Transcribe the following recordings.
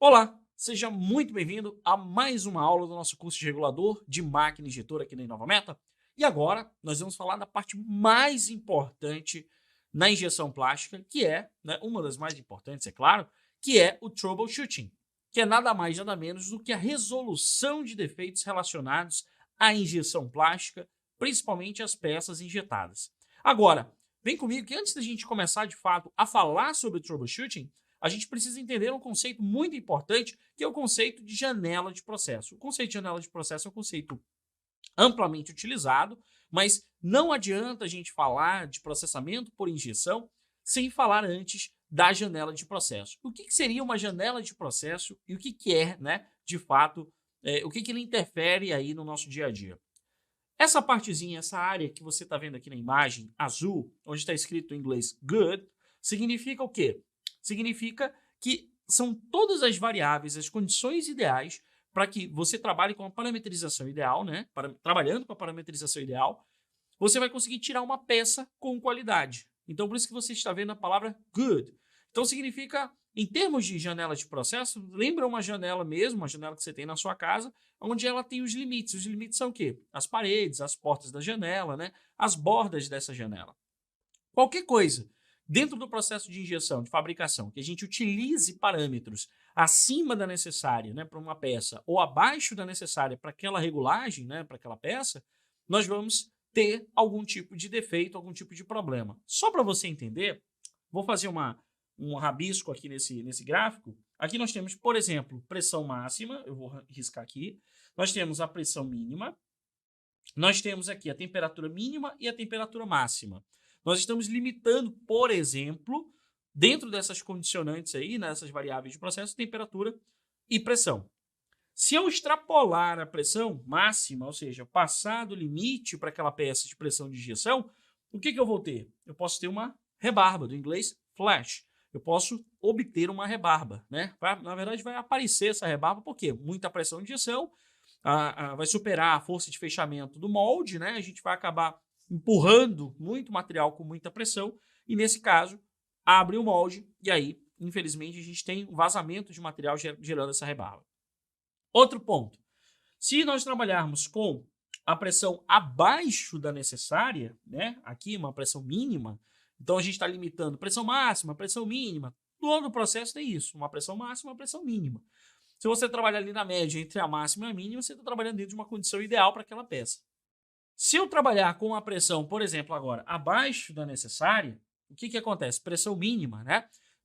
Olá, seja muito bem-vindo a mais uma aula do nosso curso de regulador de máquina injetora aqui na InovaMeta. E agora nós vamos falar da parte mais importante na injeção plástica, que é, uma das mais importantes, é claro, que é o troubleshooting, que é nada mais nada menos do que a resolução de defeitos relacionados à injeção plástica, principalmente as peças injetadas. Agora, vem comigo que antes da gente começar de fato a falar sobre o troubleshooting, a gente precisa entender um conceito muito importante, que é o conceito de janela de processo. O conceito de janela de processo é um conceito amplamente utilizado, mas não adianta a gente falar de processamento por injeção sem falar antes da janela de processo. O que seria uma janela de processo e o que é, de fato, o que ele interfere aí no nosso dia a dia? Essa partezinha, essa área que você está vendo aqui na imagem, azul, onde está escrito em inglês good, significa o quê? Significa que são todas as variáveis, as condições ideais para que você trabalhe com a parametrização ideal, trabalhando com a parametrização ideal, você vai conseguir tirar uma peça com qualidade. Então, por isso que você está vendo a palavra good. Então, significa, em termos de janela de processo, lembra uma janela mesmo, uma janela que você tem na sua casa, onde ela tem os limites. Os limites são o quê? As paredes, as portas da janela, as bordas dessa janela. Qualquer coisa dentro do processo de injeção, de fabricação, que a gente utilize parâmetros acima da necessária, para uma peça ou abaixo da necessária para aquela regulagem, para aquela peça, nós vamos ter algum tipo de defeito, algum tipo de problema. Só para você entender, vou fazer um rabisco aqui nesse gráfico. Aqui nós temos, por exemplo, pressão máxima, eu vou riscar aqui. Nós temos a pressão mínima. Nós temos aqui a temperatura mínima e a temperatura máxima. Nós estamos limitando, por exemplo, dentro dessas condicionantes aí, nessas variáveis de processo, temperatura e pressão. Se eu extrapolar a pressão máxima, ou seja, passar do limite para aquela peça de pressão de injeção, o que eu vou ter? Eu posso ter uma rebarba, do inglês flash. Eu posso obter uma rebarba, Na verdade, vai aparecer essa rebarba, porque muita pressão de injeção vai superar a força de fechamento do molde, A gente vai acabar empurrando muito material com muita pressão e, nesse caso, abre o molde e aí, infelizmente, a gente tem um vazamento de material gerando essa rebarba. Outro ponto, se nós trabalharmos com a pressão abaixo da necessária, aqui uma pressão mínima, então a gente está limitando pressão máxima, pressão mínima, todo o processo tem isso, uma pressão máxima, uma pressão mínima. Se você trabalhar ali na média entre a máxima e a mínima, você está trabalhando dentro de uma condição ideal para aquela peça. Se eu trabalhar com uma pressão, por exemplo, agora, abaixo da necessária, o que acontece? Pressão mínima,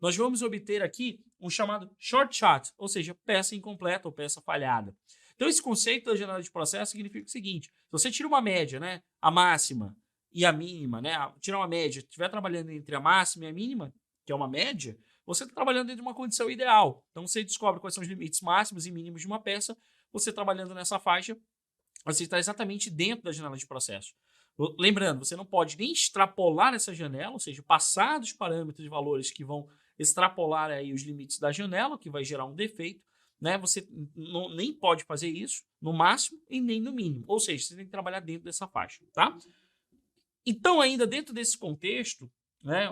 Nós vamos obter aqui um chamado short shot, ou seja, peça incompleta ou peça falhada. Então, esse conceito da janela de processo significa o seguinte: se você tira uma média, a máxima e a mínima, tira uma média, estiver trabalhando entre a máxima e a mínima, que é uma média, você está trabalhando dentro de uma condição ideal. Então, você descobre quais são os limites máximos e mínimos de uma peça, você trabalhando nessa faixa, você está exatamente dentro da janela de processo. Lembrando, você não pode nem extrapolar essa janela, ou seja, passar dos parâmetros de valores que vão extrapolar aí os limites da janela, que vai gerar um defeito, Você nem pode fazer isso no máximo e nem no mínimo. Ou seja, você tem que trabalhar dentro dessa faixa, tá? Então, ainda dentro desse contexto,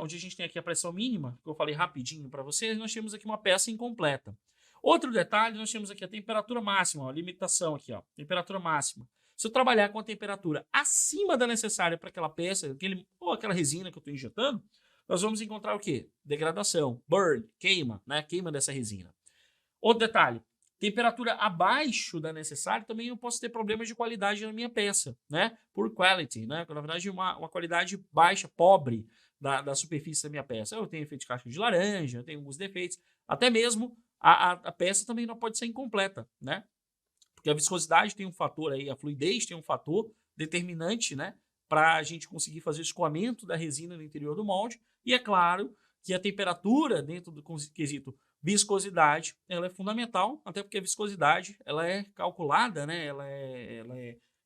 onde a gente tem aqui a pressão mínima, que eu falei rapidinho para vocês, nós temos aqui uma peça incompleta. Outro detalhe, nós temos aqui a temperatura máxima, a limitação aqui, temperatura máxima. Se eu trabalhar com a temperatura acima da necessária para aquela peça, ou aquela resina que eu estou injetando, nós vamos encontrar o quê? Degradação, burn, queima, queima dessa resina. Outro detalhe, temperatura abaixo da necessária, também eu posso ter problemas de qualidade na minha peça, Poor quality, Na verdade, uma qualidade baixa, pobre da superfície da minha peça. Eu tenho efeito de casca de laranja, eu tenho alguns defeitos, até mesmo a peça também não pode ser incompleta, Porque a viscosidade tem um fator aí, a fluidez tem um fator determinante, para a gente conseguir fazer o escoamento da resina no interior do molde. E é claro que a temperatura dentro do quesito viscosidade, ela é fundamental, até porque a viscosidade, ela é calculada,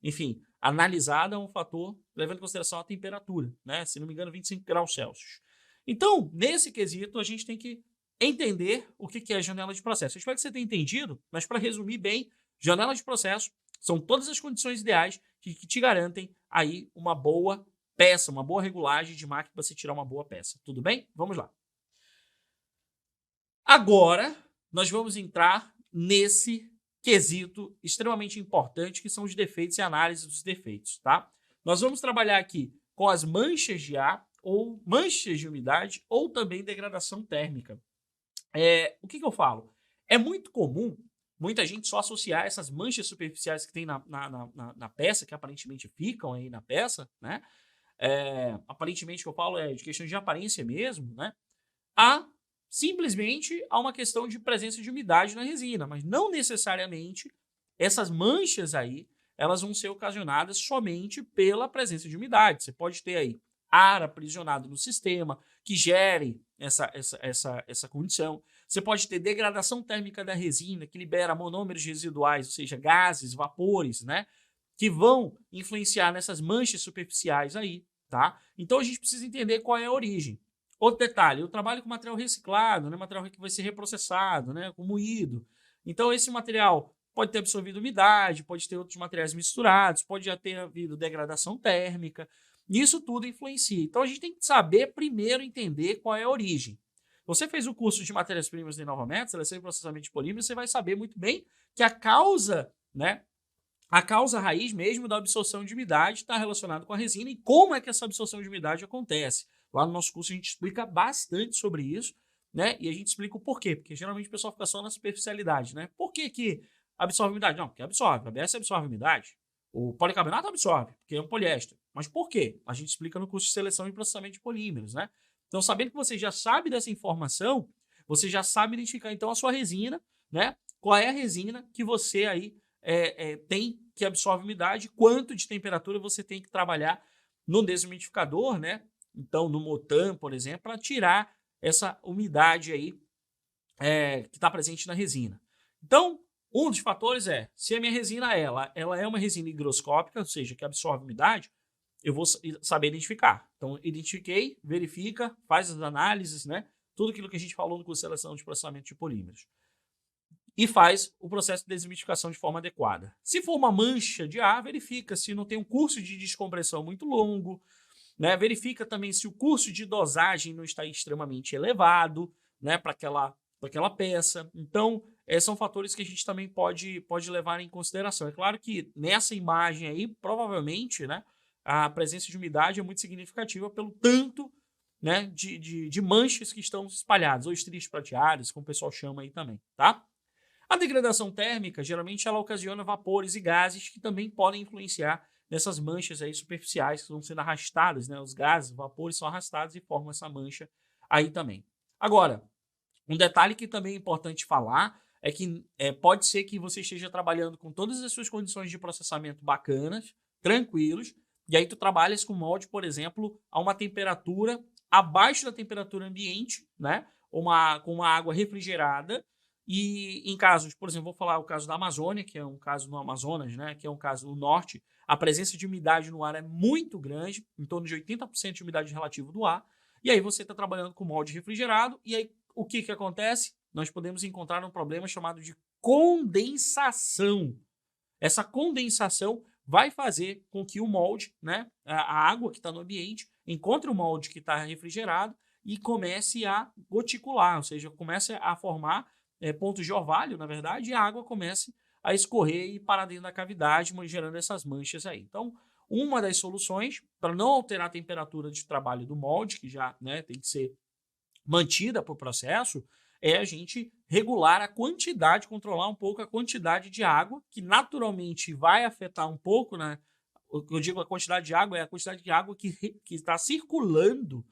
enfim, analisada a um fator levando em consideração a temperatura, Se não me engano, 25 graus Celsius. Então, nesse quesito, a gente tem que entender o que é a janela de processo. Eu espero que você tenha entendido, mas para resumir bem, janela de processo são todas as condições ideais que te garantem aí uma boa peça, uma boa regulagem de máquina para você tirar uma boa peça. Tudo bem? Vamos lá. Agora, nós vamos entrar nesse quesito extremamente importante, que são os defeitos e análise dos defeitos, tá? Nós vamos trabalhar aqui com as manchas de ar, ou manchas de umidade, ou também degradação térmica. O que eu falo? É muito comum muita gente só associar essas manchas superficiais que tem na peça, que aparentemente ficam aí na peça, né? Aparentemente, que eu falo é de questão de aparência mesmo, né? Simplesmente a uma questão de presença de umidade na resina, mas não necessariamente essas manchas aí, elas vão ser ocasionadas somente pela presença de umidade. Você pode ter aí ar aprisionado no sistema, que gere essa condição. Você pode ter degradação térmica da resina, que libera monômeros residuais, ou seja, gases, vapores, né? Que vão influenciar nessas manchas superficiais aí, tá? Então a gente precisa entender qual é a origem. Outro detalhe, eu trabalho com material reciclado, né? Material que vai ser reprocessado, né? Com moído. Então esse material pode ter absorvido umidade, pode ter outros materiais misturados, pode já ter havido degradação térmica. Isso tudo influencia. Então a gente tem que saber primeiro entender qual é a origem. Você fez o curso de matérias-primas da Inovameta, seleção e processamento de polímeros, você vai saber muito bem que a causa, né? A causa raiz mesmo da absorção de umidade está relacionada com a resina e como é que essa absorção de umidade acontece. Lá no nosso curso a gente explica bastante sobre isso, né? E a gente explica o porquê, porque geralmente o pessoal fica só na superficialidade, né? Por que absorve umidade? Não, porque absorve. A ABS absorve umidade. O policarbonato absorve, porque é um poliéster. Mas por quê? A gente explica no curso de seleção e processamento de polímeros, né? Então, sabendo que você já sabe dessa informação, você já sabe identificar então a sua resina, né? Qual é a resina que você aí tem que absorve umidade, quanto de temperatura você tem que trabalhar no desumidificador, né? Então, no Motan, por exemplo, para tirar essa umidade aí que está presente na resina. Então, um dos fatores é, se a minha resina ela é uma resina higroscópica, ou seja, que absorve umidade, eu vou saber identificar. Então, identifiquei, verifica, faz as análises, né? Tudo aquilo que a gente falou no curso de seleção de processamento de polímeros. E faz o processo de desumidificação de forma adequada. Se for uma mancha de ar, verifica se não tem um curso de descompressão muito longo, né? Verifica também se o curso de dosagem não está extremamente elevado, né, para aquela peça. Então, são fatores que a gente também pode levar em consideração. É claro que nessa imagem aí, provavelmente, né, a presença de umidade é muito significativa pelo tanto, né, de manchas que estão espalhadas, ou estrias prateadas, como o pessoal chama aí também, tá? A degradação térmica, geralmente, ela ocasiona vapores e gases que também podem influenciar nessas manchas aí superficiais que vão sendo arrastadas, né? Os gases, vapores são arrastados e formam essa mancha aí também. Agora, um detalhe que também é importante falar é que pode ser que você esteja trabalhando com todas as suas condições de processamento bacanas, tranquilos, e aí tu trabalhas com molde, por exemplo, a uma temperatura abaixo da temperatura ambiente, né? Com uma água refrigerada. E em casos, por exemplo, vou falar o caso da Amazônia, que é um caso no Amazonas, né? Que é um caso no norte, a presença de umidade no ar é muito grande, em torno de 80% de umidade relativa do ar, e aí você está trabalhando com molde refrigerado, e aí o que acontece? Nós podemos encontrar um problema chamado de condensação. Essa condensação vai fazer com que o molde, né, a água que está no ambiente, encontre o molde que está refrigerado e comece a goticular, ou seja, comece a formar pontos de orvalho, na verdade, e a água comece a escorrer e parar dentro da cavidade, gerando essas manchas aí. Então, uma das soluções para não alterar a temperatura de trabalho do molde, que já, né, tem que ser mantida para o processo, é a gente regular a quantidade, controlar um pouco a quantidade de água, que naturalmente vai afetar um pouco, né? O que eu digo a quantidade de água é a quantidade de água que está circulando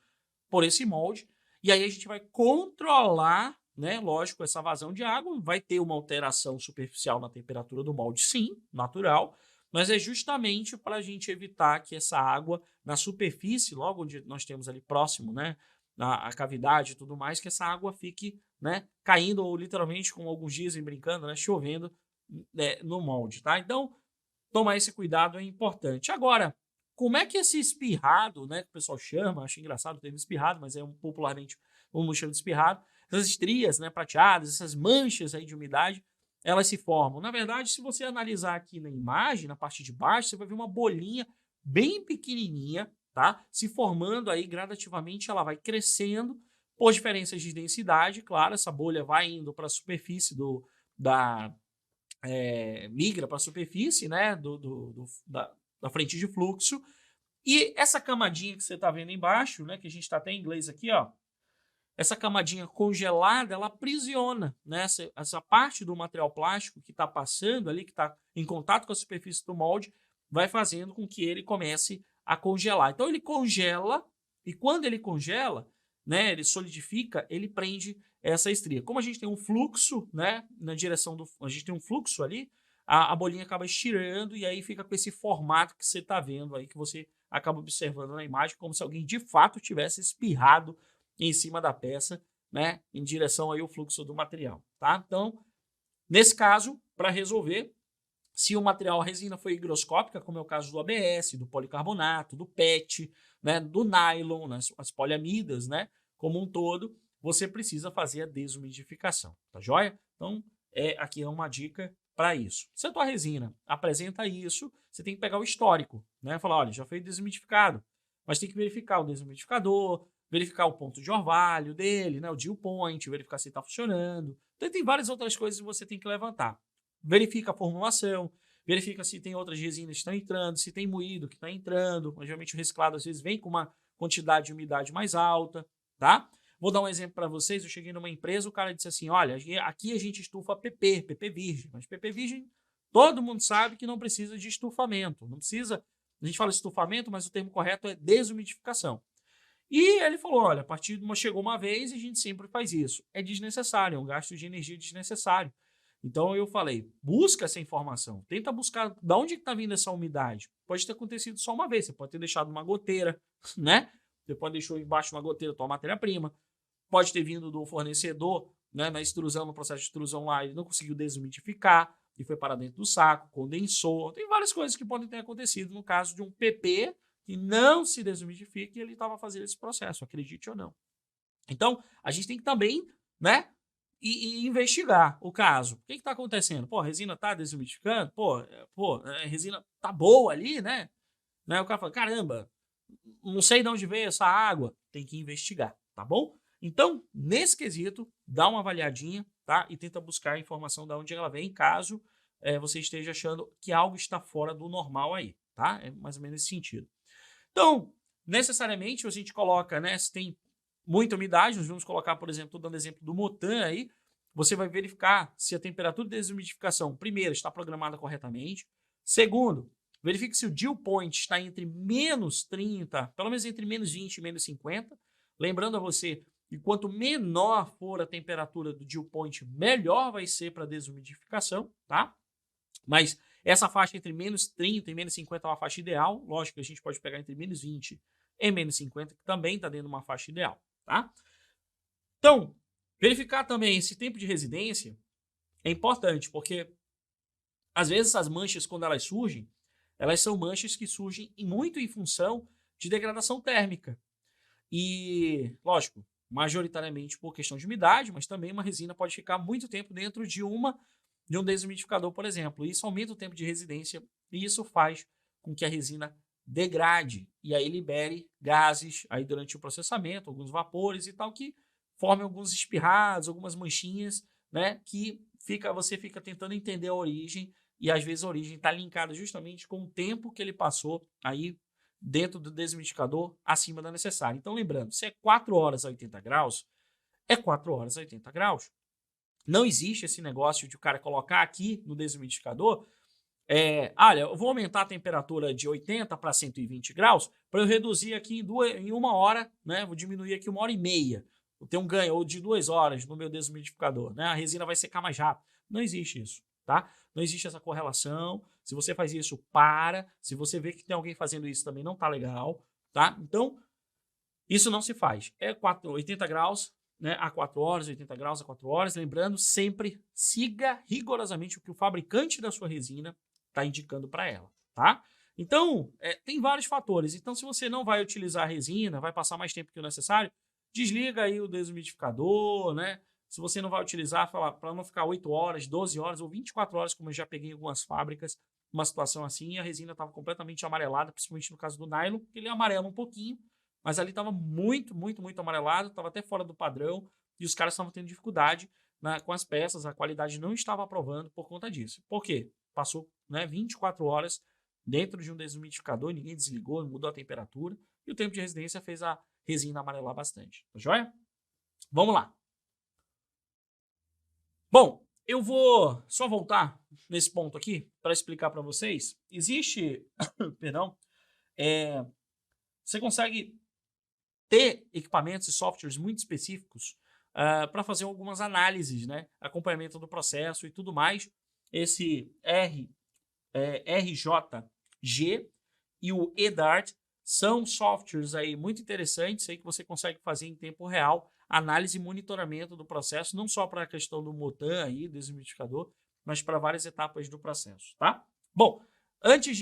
por esse molde, e aí a gente vai controlar, né? Lógico, essa vazão de água, vai ter uma alteração superficial na temperatura do molde, sim, natural, mas é justamente para a gente evitar que essa água na superfície, logo onde nós temos ali próximo, né? A cavidade e tudo mais, que essa água fique, né, caindo, ou literalmente, como alguns dizem brincando, né, chovendo no molde, tá? Então, tomar esse cuidado é importante. Agora, como é que esse espirrado, né, que o pessoal chama, acho engraçado o termo espirrado, mas popularmente vamos chamar de espirrado, essas estrias, né, prateadas, essas manchas aí de umidade, elas se formam. Na verdade, se você analisar aqui na imagem, na parte de baixo, você vai ver uma bolinha bem pequenininha, tá? Se formando aí gradativamente, ela vai crescendo Por diferenças de densidade, claro, essa bolha vai indo para a superfície migra para a superfície, né, da frente de fluxo. E essa camadinha que você está vendo embaixo, né, que a gente está até em inglês aqui, ó, essa camadinha congelada, ela aprisiona, né, essa parte do material plástico que está passando ali, que está em contato com a superfície do molde, vai fazendo com que ele comece a congelar. Então ele congela, e quando ele congela, né, ele solidifica, ele prende essa estria. Como a gente tem um fluxo, né, na direção a gente tem um fluxo ali, a bolinha acaba estirando e aí fica com esse formato que você está vendo aí, que você acaba observando na imagem, como se alguém de fato tivesse espirrado em cima da peça, né, em direção aí ao fluxo do material, tá? Então, nesse caso, para resolver, se o material, a resina foi higroscópica, como é o caso do ABS, do policarbonato, do PET, né, do nylon, né, as poliamidas, né, como um todo, você precisa fazer a desumidificação, tá joia? Então, aqui é uma dica para isso. Se a tua resina apresenta isso, você tem que pegar o histórico, né, falar, olha, já foi desumidificado, mas tem que verificar o desumidificador, verificar o ponto de orvalho dele, né, o dew point, verificar se está funcionando. Então, tem várias outras coisas que você tem que levantar. Verifica a formulação, verifica se tem outras resinas que estão entrando, se tem moído que está entrando. Geralmente o reciclado às vezes vem com uma quantidade de umidade mais alta, tá? Vou dar um exemplo para vocês. Eu cheguei numa empresa, o cara disse assim, olha, aqui a gente estufa PP virgem, mas PP virgem todo mundo sabe que não precisa de estufamento, não precisa, a gente fala estufamento, mas o termo correto é desumidificação. E ele falou, olha, a partir de chegou uma vez e a gente sempre faz isso. É desnecessário, é um gasto de energia desnecessário. Então eu falei, busca essa informação, tenta buscar de onde está vindo essa umidade. Pode ter acontecido só uma vez, você pode ter deixado uma goteira, né? Você pode deixar embaixo uma goteira tua matéria-prima, pode ter vindo do fornecedor, né, na extrusão, no processo de extrusão lá, ele não conseguiu desumidificar e foi para dentro do saco, condensou. Tem várias coisas que podem ter acontecido no caso de um PP que não se desumidifica e ele estava fazendo esse processo, acredite ou não. Então, a gente tem que também, né, e investigar o caso. O que está acontecendo? Pô, a resina está desumidificando? A resina tá boa ali, né? O cara fala, caramba, não sei de onde veio essa água. Tem que investigar, tá bom? Então, nesse quesito, dá uma avaliadinha, tá? E tenta buscar a informação de onde ela vem, caso você esteja achando que algo está fora do normal aí, tá? É mais ou menos nesse sentido. Então, necessariamente, a gente coloca, né, se tem muita umidade, nós vamos colocar, por exemplo, estou dando exemplo do Motan aí, você vai verificar se a temperatura de desumidificação, primeiro, está programada corretamente. Segundo, verifique se o dew point está entre menos 30, pelo menos entre menos 20 e menos 50. Lembrando a você que quanto menor for a temperatura do dew point, melhor vai ser para a desumidificação, tá? Mas essa faixa entre menos 30 e menos 50 é uma faixa ideal. Lógico que a gente pode pegar entre menos 20 e menos 50, que também está dentro de uma faixa ideal, tá? Então, verificar também esse tempo de residência é importante, porque às vezes essas manchas, quando elas surgem, elas são manchas que surgem muito em função de degradação térmica. E, lógico, majoritariamente por questão de umidade, mas também uma resina pode ficar muito tempo dentro de um desumidificador, por exemplo. Isso aumenta o tempo de residência e isso faz com que a resina degrade e aí libere gases aí durante o processamento, alguns vapores e tal, que formem alguns espirrados, algumas manchinhas, né, que você fica tentando entender a origem e às vezes a origem está linkada justamente com o tempo que ele passou aí dentro do desumidificador acima da necessária. Então, lembrando, se é 4 horas a 80 graus, é 4 horas a 80 graus. Não existe esse negócio de o cara colocar aqui no desumidificador, olha, eu vou aumentar a temperatura de 80 para 120 graus para eu reduzir aqui em 1 hora, né? Vou diminuir aqui 1 hora e meia. Vou ter um ganho ou de 2 horas no meu desumidificador, né? A resina vai secar mais rápido. Não existe isso, tá? Não existe essa correlação. Se você faz isso, para. Se você vê que tem alguém fazendo isso, também não tá legal, tá? Então, isso não se faz. 80 graus, né, a 4 horas, 80 graus a 4 horas. Lembrando, sempre siga rigorosamente o que o fabricante da sua resina está indicando para ela, tá? Então, tem vários fatores. Então, se você não vai utilizar a resina, vai passar mais tempo que o necessário, desliga aí o desumidificador, né? Se você não vai utilizar, para não ficar 8 horas, 12 horas ou 24 horas, como eu já peguei em algumas fábricas, uma situação assim, e a resina estava completamente amarelada, principalmente no caso do nylon, que ele amarela um pouquinho, mas ali estava muito, muito, muito amarelado, estava até fora do padrão, e os caras estavam tendo dificuldade com as peças, a qualidade não estava aprovando por conta disso. Por quê? Passou, né, 24 horas dentro de um desumidificador, ninguém desligou, mudou a temperatura, e o tempo de residência fez a resina amarelar bastante. Tá joia? Vamos lá. Bom, eu vou só voltar nesse ponto aqui para explicar para vocês. Existe, perdão, você consegue ter equipamentos e softwares muito específicos para fazer algumas análises, né? Acompanhamento do processo e tudo mais. Esse RJG e o EDART são softwares aí muito interessantes aí que você consegue fazer em tempo real, análise e monitoramento do processo, não só para a questão do MOTAN aí, desumidificador, mas para várias etapas do processo, tá? Bom, antes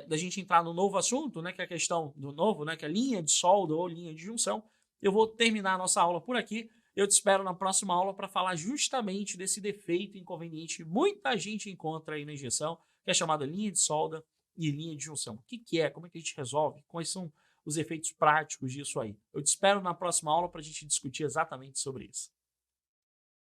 da gente entrar no novo assunto, né, que é a questão do novo, né, que é linha de solda ou linha de junção, eu vou terminar a nossa aula por aqui. Eu te espero na próxima aula para falar justamente desse defeito inconveniente que muita gente encontra aí na injeção, que é chamada linha de solda e linha de junção. O que é? Como é que a gente resolve? Quais são os efeitos práticos disso aí? Eu te espero na próxima aula para a gente discutir exatamente sobre isso.